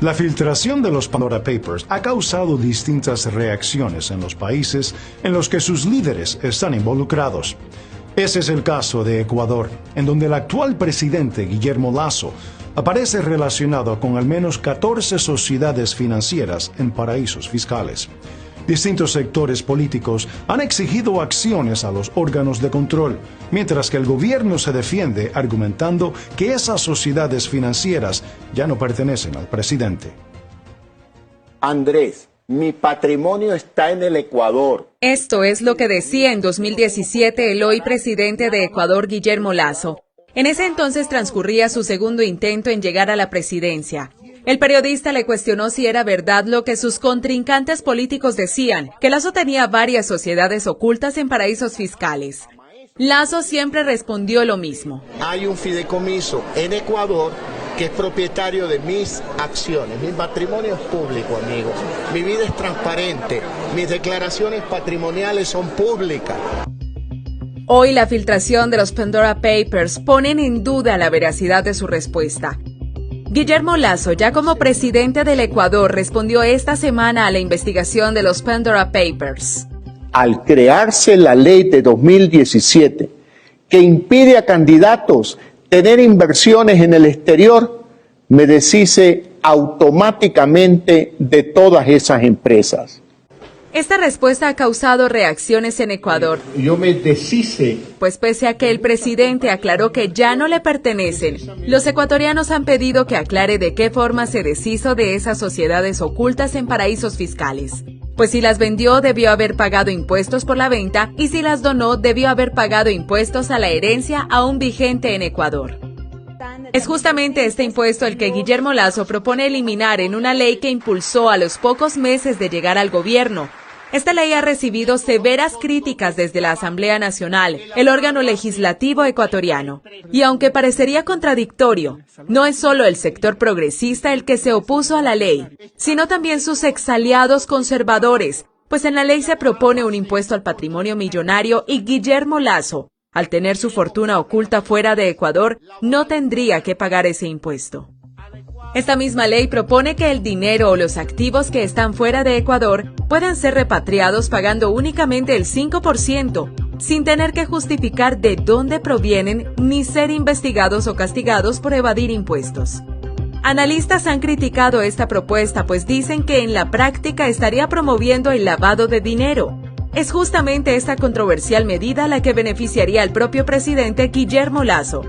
La filtración de los Pandora Papers ha causado distintas reacciones en los países en los que sus líderes están involucrados. Ese es el caso de Ecuador, en donde el actual presidente Guillermo Lasso aparece relacionado con al menos 14 sociedades financieras en paraísos fiscales. Distintos sectores políticos han exigido acciones a los órganos de control, mientras que el gobierno se defiende argumentando que esas sociedades financieras ya no pertenecen al presidente. Andrés, mi patrimonio está en el Ecuador. Esto es lo que decía en 2017 el hoy presidente de Ecuador, Guillermo Lasso. En ese entonces transcurría su segundo intento en llegar a la presidencia. El periodista le cuestionó si era verdad lo que sus contrincantes políticos decían, que Lasso tenía varias sociedades ocultas en paraísos fiscales. Lasso siempre respondió lo mismo. Hay un fideicomiso en Ecuador que es propietario de mis acciones. Mi patrimonio es público, amigos. Mi vida es transparente. Mis declaraciones patrimoniales son públicas. Hoy la filtración de los Pandora Papers ponen en duda la veracidad de su respuesta. Guillermo Lasso, ya como presidente del Ecuador, respondió esta semana a la investigación de los Pandora Papers. Al crearse la ley de 2017 que impide a candidatos tener inversiones en el exterior, me deshice automáticamente de todas esas empresas. Esta respuesta ha causado reacciones en Ecuador. Yo me deshice. Pues pese a que el presidente aclaró que ya no le pertenecen, los ecuatorianos han pedido que aclare de qué forma se deshizo de esas sociedades ocultas en paraísos fiscales. Pues si las vendió, debió haber pagado impuestos por la venta, y si las donó, debió haber pagado impuestos a la herencia aún vigente en Ecuador. Es justamente este impuesto el que Guillermo Lasso propone eliminar en una ley que impulsó a los pocos meses de llegar al gobierno. Esta ley ha recibido severas críticas desde la Asamblea Nacional, el órgano legislativo ecuatoriano. Y aunque parecería contradictorio, no es solo el sector progresista el que se opuso a la ley, sino también sus exaliados conservadores, pues en la ley se propone un impuesto al patrimonio millonario y Guillermo Lasso, al tener su fortuna oculta fuera de Ecuador, no tendría que pagar ese impuesto. Esta misma ley propone que el dinero o los activos que están fuera de Ecuador puedan ser repatriados pagando únicamente el 5%, sin tener que justificar de dónde provienen ni ser investigados o castigados por evadir impuestos. Analistas han criticado esta propuesta, pues dicen que en la práctica estaría promoviendo el lavado de dinero. Es justamente esta controversial medida la que beneficiaría al propio presidente Guillermo Lasso,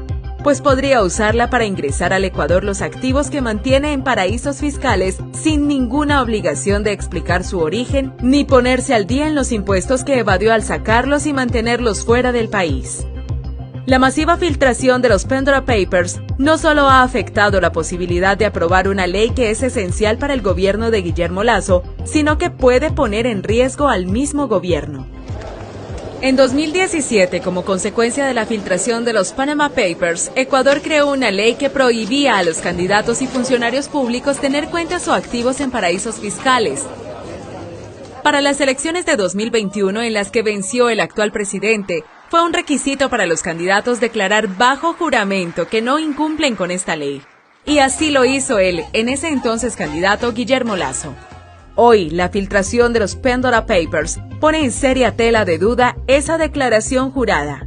pues podría usarla para ingresar al Ecuador los activos que mantiene en paraísos fiscales sin ninguna obligación de explicar su origen ni ponerse al día en los impuestos que evadió al sacarlos y mantenerlos fuera del país. La masiva filtración de los Pandora Papers no solo ha afectado la posibilidad de aprobar una ley que es esencial para el gobierno de Guillermo Lasso, sino que puede poner en riesgo al mismo gobierno. En 2017, como consecuencia de la filtración de los Panama Papers, Ecuador creó una ley que prohibía a los candidatos y funcionarios públicos tener cuentas o activos en paraísos fiscales. Para las elecciones de 2021, en las que venció el actual presidente, fue un requisito para los candidatos declarar bajo juramento que no incumplen con esta ley. Y así lo hizo el, en ese entonces candidato, Guillermo Lasso. Hoy, la filtración de los Pandora Papers pone en seria tela de duda esa declaración jurada.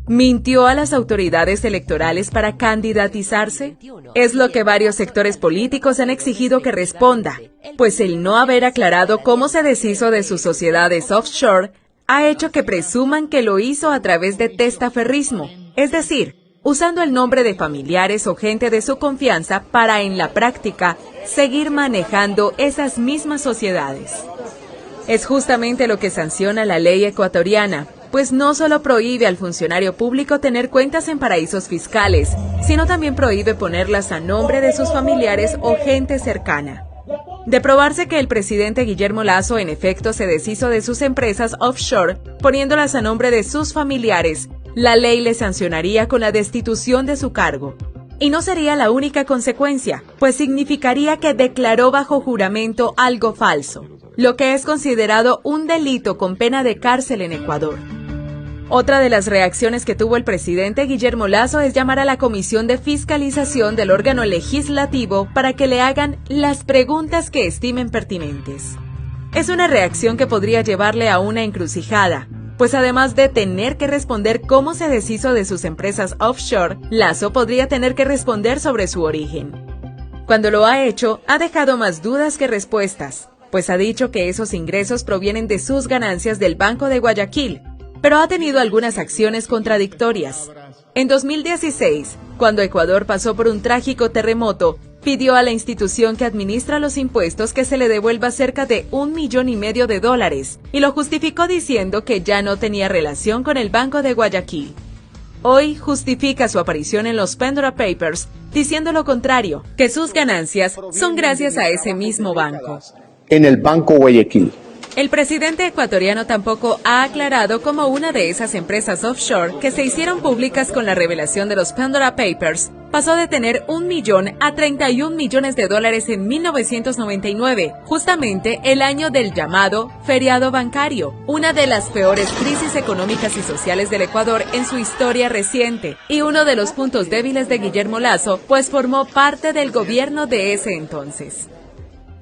¿Mintió a las autoridades electorales para candidatizarse? Es lo que varios sectores políticos han exigido que responda, pues el no haber aclarado cómo se deshizo de sus sociedades offshore ha hecho que presuman que lo hizo a través de testaferrismo, es decir, usando el nombre de familiares o gente de su confianza para, en la práctica, seguir manejando esas mismas sociedades. Es justamente lo que sanciona la ley ecuatoriana, pues no solo prohíbe al funcionario público tener cuentas en paraísos fiscales, sino también prohíbe ponerlas a nombre de sus familiares o gente cercana. De probarse que el presidente Guillermo Lasso en efecto se deshizo de sus empresas offshore, poniéndolas a nombre de sus familiares, la ley le sancionaría con la destitución de su cargo. Y no sería la única consecuencia, pues significaría que declaró bajo juramento algo falso, lo que es considerado un delito con pena de cárcel en Ecuador. Otra de las reacciones que tuvo el presidente Guillermo Lasso es llamar a la Comisión de Fiscalización del órgano legislativo para que le hagan las preguntas que estimen pertinentes. Es una reacción que podría llevarle a una encrucijada, pues además de tener que responder cómo se deshizo de sus empresas offshore, Lasso podría tener que responder sobre su origen. Cuando lo ha hecho, ha dejado más dudas que respuestas, pues ha dicho que esos ingresos provienen de sus ganancias del Banco de Guayaquil, pero ha tenido algunas acciones contradictorias. En 2016, cuando Ecuador pasó por un trágico terremoto, pidió a la institución que administra los impuestos que se le devuelva cerca de $1,5 millones y lo justificó diciendo que ya no tenía relación con el Banco de Guayaquil. Hoy justifica su aparición en los Pandora Papers diciendo lo contrario, que sus ganancias son gracias a ese mismo banco. En el Banco Guayaquil. El presidente ecuatoriano tampoco ha aclarado cómo una de esas empresas offshore que se hicieron públicas con la revelación de los Pandora Papers pasó de tener $1 millón a $31 millones en 1999, justamente el año del llamado feriado bancario, una de las peores crisis económicas y sociales del Ecuador en su historia reciente, y uno de los puntos débiles de Guillermo Lasso, pues formó parte del gobierno de ese entonces.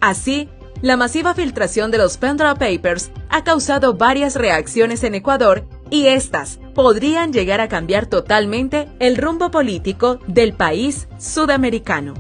Así, la masiva filtración de los Pandora Papers ha causado varias reacciones en Ecuador y estas podrían llegar a cambiar totalmente el rumbo político del país sudamericano.